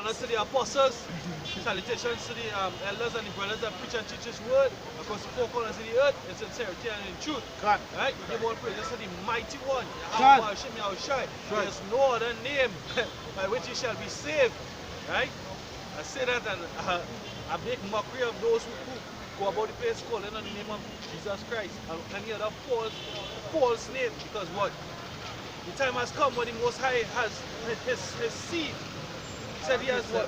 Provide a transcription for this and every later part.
honor to the apostles, salutations to the elders and the brothers that preach and teach His word across the four corners of the earth in sincerity and in truth. Right? We give all praises to the mighty one. There's no other name by which you shall be saved. Right? I say that and I make mockery of those who go about the place calling on the name of Jesus Christ and any other false name, because what? The time has come when the Most High has his seed. He said he has what?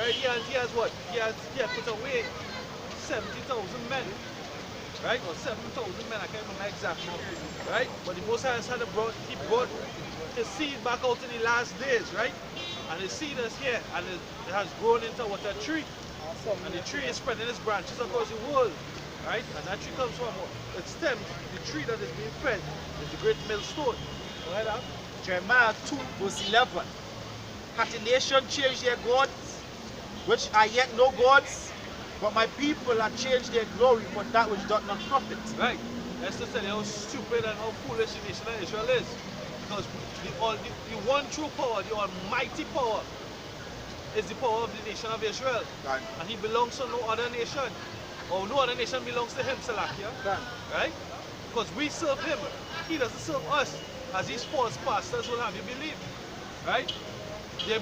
Right? He has what? He has put away 70,000 men. Right? Or 7,000 men, I can't remember exactly. Right? But the Most High has he brought his seed back out in the last days, right? And his seed is here, and it has grown into what? A tree. And the tree is spreading its branches across the world. Right? And that tree comes from its stem. The tree that is being fed is the great millstone. Right up? Jeremiah 2 verse 11. Hath a nation changed their gods, which are yet no gods? But my people have changed their glory for that which doth not profit. Right. That's to tell you how stupid and how foolish the nation of Israel is. Because the one true power, the almighty power, is the power of the nation of Israel. Right. And he belongs to no other nation. Or no other nation belongs to him, Salakia. Right? Because we serve him. He doesn't serve us. As these false pastors will have you believe. Right? They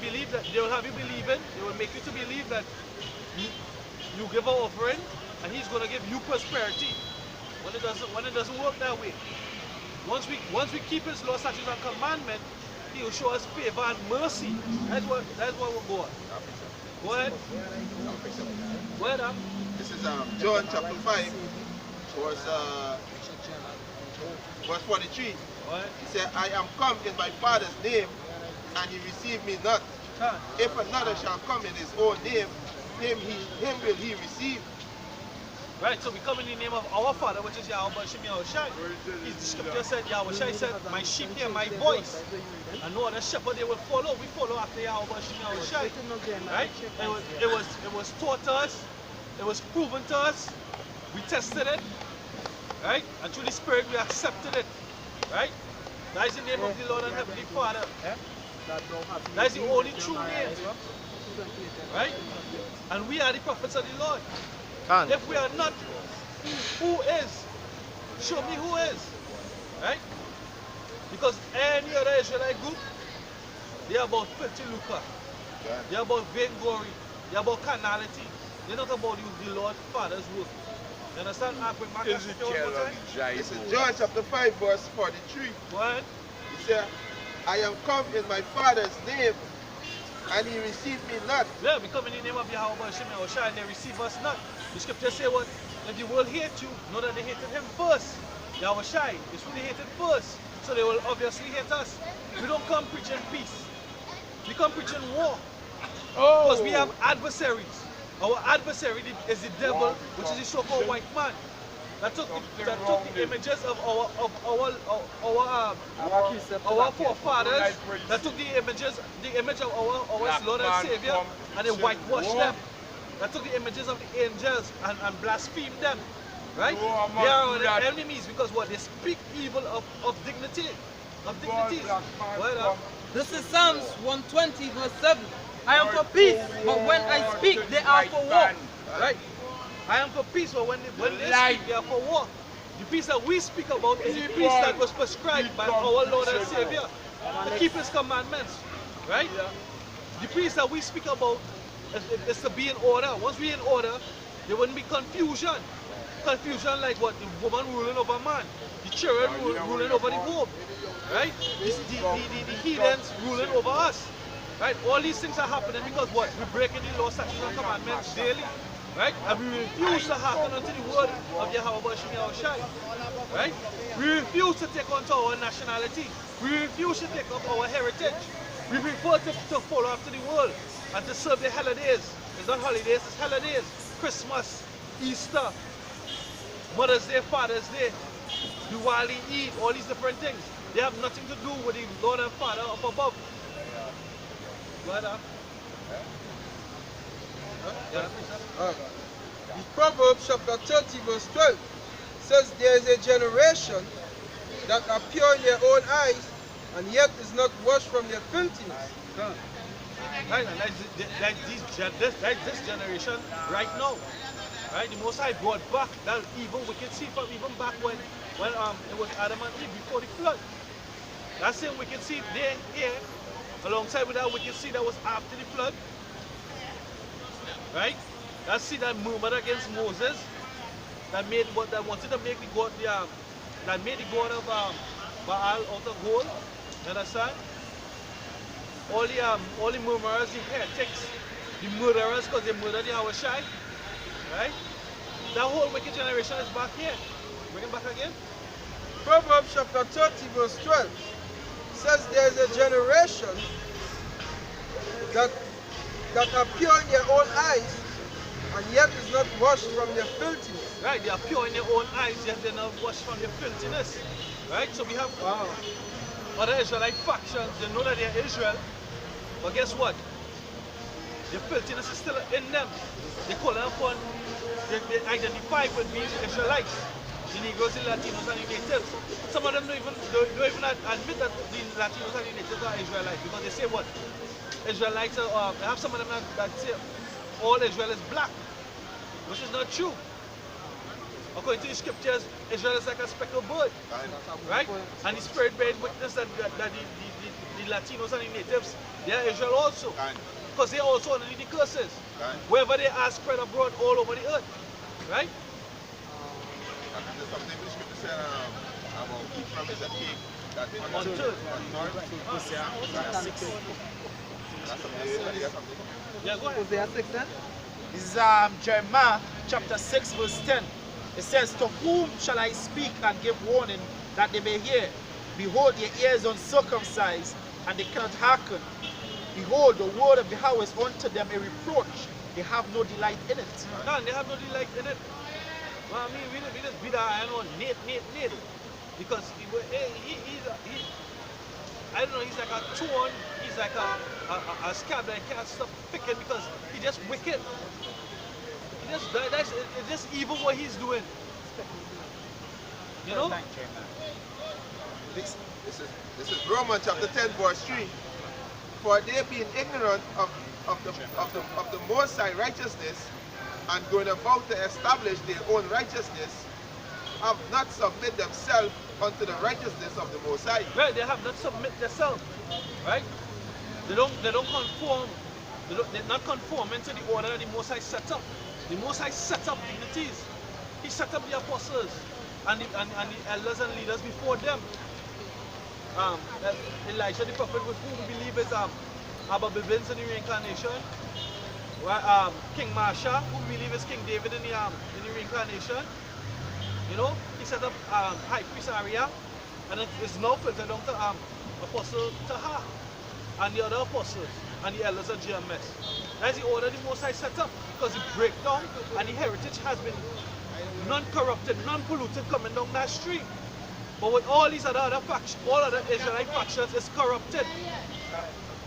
will have you believing, they will make you to believe that you give an offering and he's going to give you prosperity. When it doesn't work that way. Once we keep his law, statutes, and commandment, he will show us favor and mercy. That's what we'll go on. Go ahead. Go ahead, This is John chapter 5, verse 43. He said, I am come in my Father's name, and ye receive me not. If another shall come in his own name, him will he receive. Right, so we come in the name of our Father, which is Yahweh Shem Yahushai. The scripture said, Yahushai said, my sheep hear my voice, and no other shepherd they will follow. We follow after Yahweh Shem Yahushai. Right? It was taught to us, it was proven to us, we tested it, right? And through the Spirit we accepted it. Right? That is the name of the Lord and Heavenly Father. That is the only true name. Right? And we are the prophets of the Lord. If we are not, who is? Show me who is. Right? Because any other Israelite group, they are about filthy lucre. They are about vainglory. They are about carnality. They're not about the Lord Father's work. You understand? This is John chapter 5 verse 43. What? He said, I am come in my Father's name, and he received me not. Yeah, we come in the name of Yahweh Shem Yahushai, and they receive us not. The scripture say what? If the world hate you, know that they hated him first. Yahushai is who they hated first. So they will obviously hate us. We don't come preaching peace. We come preaching war. Because we have adversaries. Our adversary is the devil, which is the so-called white man. That took the images of our forefathers. That took the image of our Lord and Savior, and they whitewashed them. That took the images of the angels and blasphemed them. Right? They are our enemies because what? They speak evil of dignity. Of dignities. This is Psalms 120 verse 7. I am for peace, but when I speak, they are for war. Right? I am for peace, but when they speak, they are for war. The peace that we speak about is the peace that was prescribed by our Lord and Savior to keep his commandments. Right? The peace that we speak about is to be in order. Once we're in order, there wouldn't be confusion. Confusion like what? The woman ruling over man. The children ruling over the home. Right? The heathens ruling over us. Right? All these things are happening because what? We're breaking the law, statutes, and commandments daily. Right? And we refuse to hearken unto the word of Yahweh Shem Yahushai. Right? We refuse to take on to our nationality. We refuse to take up our heritage. We prefer to follow after the world and to serve the holidays. It's not holidays, it's holidays. Christmas, Easter, Mother's Day, Father's Day, Diwali, Eid, all these different things. They have nothing to do with the Lord and Father up above. The Proverbs chapter 30 verse 12 says, there is a generation that are pure in their own eyes, and yet is not washed from their filthiness. Right, and this generation right now. Right, the Most High brought back that evil wicked seed from even back when it was Adam and Eve before the flood. That same wicked seed there, here, alongside with that wicked seed that was after the flood. Right? That seed that murmured against Moses, that wanted to make the god that made the god of Baal out of gold. You understand? All the murmurers, the heretics, the murderers because they murdered the Hawashai. Right? That whole wicked generation is back here. Bring it back again. Proverbs chapter 30 verse 12 says there is a generation that are pure in their own eyes and yet is not washed from their filthiness. Right, they are pure in their own eyes, yet they are not washed from their filthiness. Right, so we have other Israelite factions, they know that they are Israel, but guess what? The filthiness is still in them. They call them upon, they identify with being Israelites. The Negroes, the Latinos, and the natives. Some of them don't even admit that the Latinos and the natives are Israelites because they say what? Israelites are, they have some of them that say all Israel is black, which is not true. According to the scriptures, Israel is like a speckled bird, right? And the Spirit bears witness that the Latinos and the natives, they are Israel also, because they are also under the curses. Wherever they are spread abroad all over the earth, right? There's something the scripture said about Ephraim is a king that Until. Yeah, go ahead. Hosea 6 then? This is Jeremiah chapter 6 verse 10. It says, to whom shall I speak and give warning that they may hear? Behold, their ears uncircumcised, and they cannot hearken. Behold, the word of Yahweh is unto them a reproach. They have no delight in it. No, they have no delight in it. Well, I mean, we just beat our eye on Nate. Because I don't know, he's like a thorn, he's like a scab that can't stop picking because he's just wicked. It's just evil what he's doing. You know? This is Romans chapter 10 verse 3. For they being ignorant of the Most High righteousness and going about to establish their own righteousness, have not submit themselves unto the righteousness of the Most High. Right, they have not submit themselves. Right? They don't conform. They're not conforming to the order that the Most High set up. The Most High set up dignities. He set up the apostles and the elders and leaders before them. Elijah the prophet, with whom we believe is Abba Bivens in the reincarnation. King Marsha, who we believe is King David in the reincarnation. You know, he set up High Priest Arya, and it's now filtered down to Apostle Taha and the other apostles and the elders of GMS. That's the order the Most High set up, because the breakdown and the heritage has been non-corrupted, non-polluted coming down that stream. But with all these other factions, all other Israelite factions is corrupted.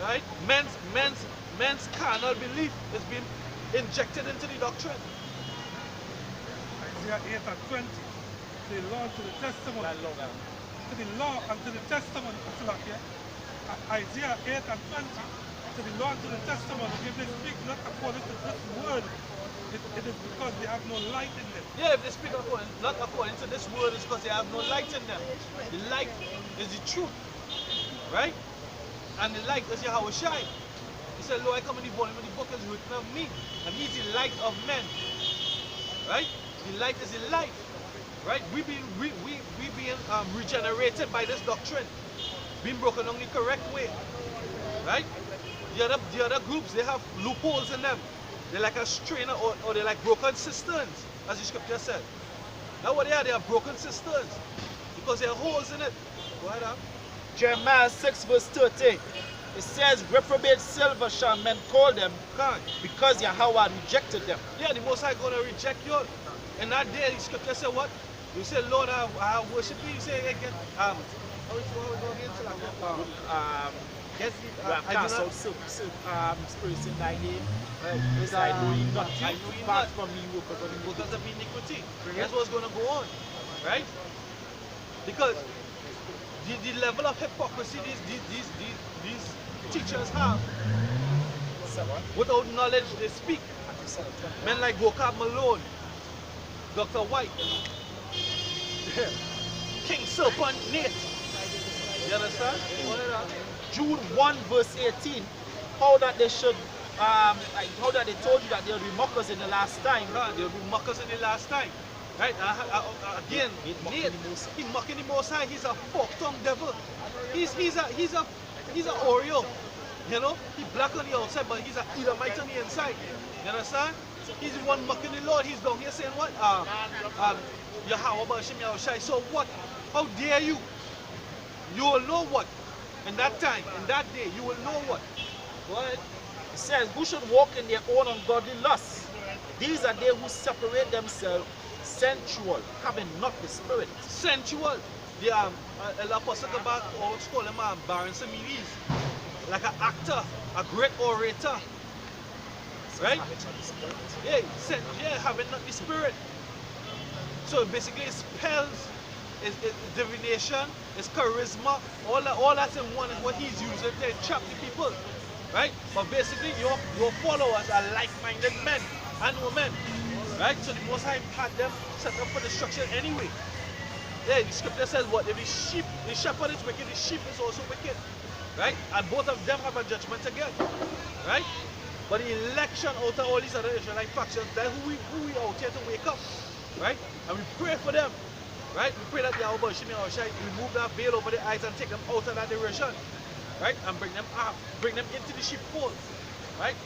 Right? Men's carnal belief is being injected into the doctrine. Isaiah 8 and 20. To the law, to the testimony. To the law and to the testimony. Isaiah 8 and 20. To the law and to the testimony. If they speak not according to this word, it is because they have no light in them. Yeah, if they speak not according to this word, it's because they have no light in them. The light is the truth. Right? And the light is Yahweh Shai. He said, Lord, I come in the volume of the book is written of me. And he's the light of men. Right? The light is the life. Right? We being regenerated by this doctrine. Being broken on the correct way. Right? The other groups, they have loopholes in them. They're like a strainer or they're like broken cisterns, as the scripture said. That's what they are. They are broken cisterns. Because there are holes in it. Go ahead, Am. Jeremiah 6 verse 30. It says, reprobate silver shall men call them, because Yahweh rejected them. Yeah, the Most High going to reject you. And that day, the scripture said what? You say, Lord, I worship you. You say again, how we go again? Yes, cast out spirits in thy name. I know you not. Apart from me, because of iniquity. That's what's going to go on. Right? Because the level of hypocrisy these teachers have Without knowledge, they speak. Men like Gokab Malone, Dr. White, King Serpent Nate. You understand? Jude 1 verse 18, how that they should, how that they told you that there will be mockers in the last time. There will be mockers in the last time. Right? Again, Nate, he's mocking the Most High. He's a fork-tongued devil. He's a Oreo. You know, he's black on the outside, but he's an Edomite on the inside. You understand? He's the one mocking the Lord. He's down here saying what? Yahweh Bashim Yahushai. So what? How dare you? You will know what? In that time, in that day, you will know what? What? It says, who should walk in their own ungodly lusts? These are they who separate themselves sensual, having not the spirit. Sensual. The Apostle Kabak always call him Baron Samiris. Like an actor, a great orator. Right? Yeah, having not the spirit. So basically it's spells, it's divination, it's charisma, all that's in one is what he's using to entrap the people. Right? But basically your followers are like-minded men and women. Right? So the Most High had them set up for destruction anyway. Yeah, the scripture says what? If the shepherd is wicked, the sheep is also wicked. Right? And both of them have a judgment again. Right? But the election out of all these other Israelite factions, that's who we out here to wake up. Right? And we pray for them. Right? We pray that Yahweh Shimi Yahushai remove that veil over their eyes and take them out of that direction. Right? And bring them up, bring them into the sheepfold. Right?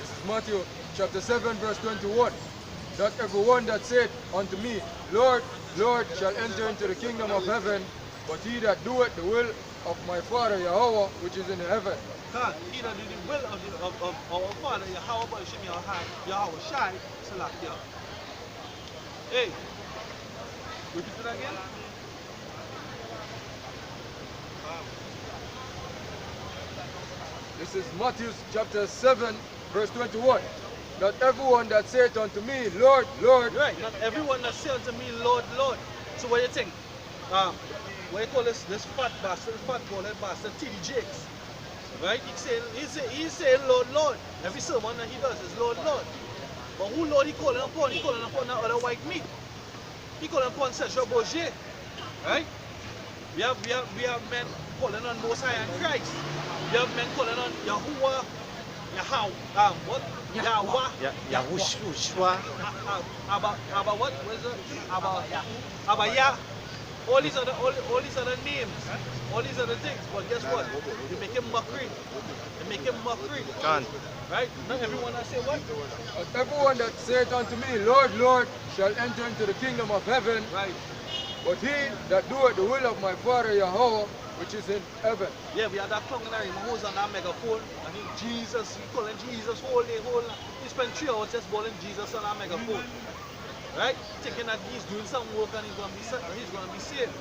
This is Matthew chapter 7 verse 21. Not everyone that said unto me, Lord, Lord, shall enter into the kingdom of heaven, but he that doeth the will of my Father Yahweh, which is in heaven. He that do the will of our Father Yahweh Bashim Yahushai Salakia. Hey, repeat it again. This is Matthew chapter 7 verse 21. Not everyone that saith unto me, Lord, Lord. Right, not everyone that saith unto me, Lord, Lord. So what do you think? What do you call this fat bastard, fat golden bastard, T.D. Jakes? Right? He's saying, Lord, Lord. Every sermon that he does is Lord, Lord. But who Lord he calling upon? He calling upon that other white meat. He calling upon Sergio Bourget. Right? We have men calling on Most High and Christ. We have men calling on Yahuwah. What? Yahweh. Yahushua. About what? What is it? About Yah. All these other names, all these other things. But guess what? They make him mockery. They make him mockery. Right? Not everyone that say what? But everyone that saith unto me, Lord, Lord, shall enter into the kingdom of heaven. Right. But he that doeth the will of my Father Yahweh, which is in heaven. Yeah, we had that tongue in our who's on that megaphone. And Jesus, he calling Jesus whole day, he spent 3 hours just calling Jesus on that megaphone. Right? Thinking that he's doing some work and he's gonna be saved.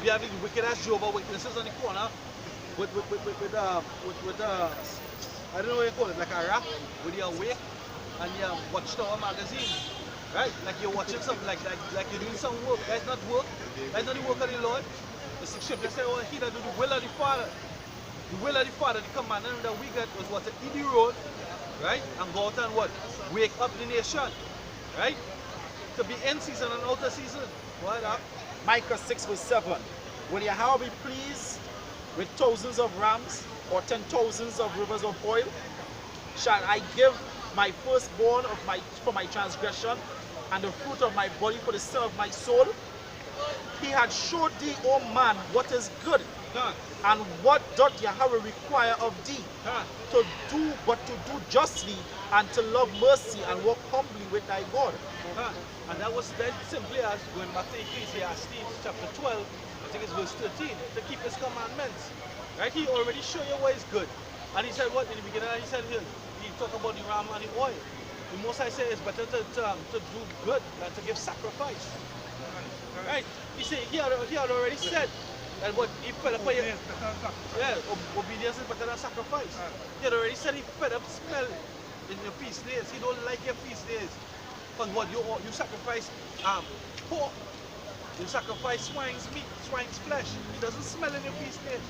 We have these wicked ass Jehovah Witnesses on the corner with I don't know what you call it, like a rap with your awake and your Watchtower magazine. Right? Like you're watching something like you're doing some work. That's not work. That's not the work of the Lord. The scripture says, oh, he that do the will of the Father. The will of the Father, the commandment that we got was what? To eat the road, right? And go out and what? Wake up the nation. Right? To be in season and out of season. What up? Micah 6 verse 7. Will Yahweh be pleased with thousands of rams or 10,000s of rivers of oil? Shall I give my firstborn for my transgression and the fruit of my body for the sin of my soul? He had showed thee, O man, what is good, and what doth Yahweh require of thee, to do justly, and to love mercy, and walk humbly with thy God. And that was that simply as going back to Ecclesiastes chapter 12, I think it's verse 13, to keep his commandments. Right? He already showed you what is good. And he said what in the beginning? He said here, he talked about the ram and the oil. The Most I say it's better to do good than to give sacrifice. Right? He said he had already said that what he fed up obedience is better than sacrifice. He had already said he fed up smell in your feast days. He don't like your feast days. Because what you sacrifice pork, you sacrifice swine's meat, swine's flesh. It doesn't smell in your feast days.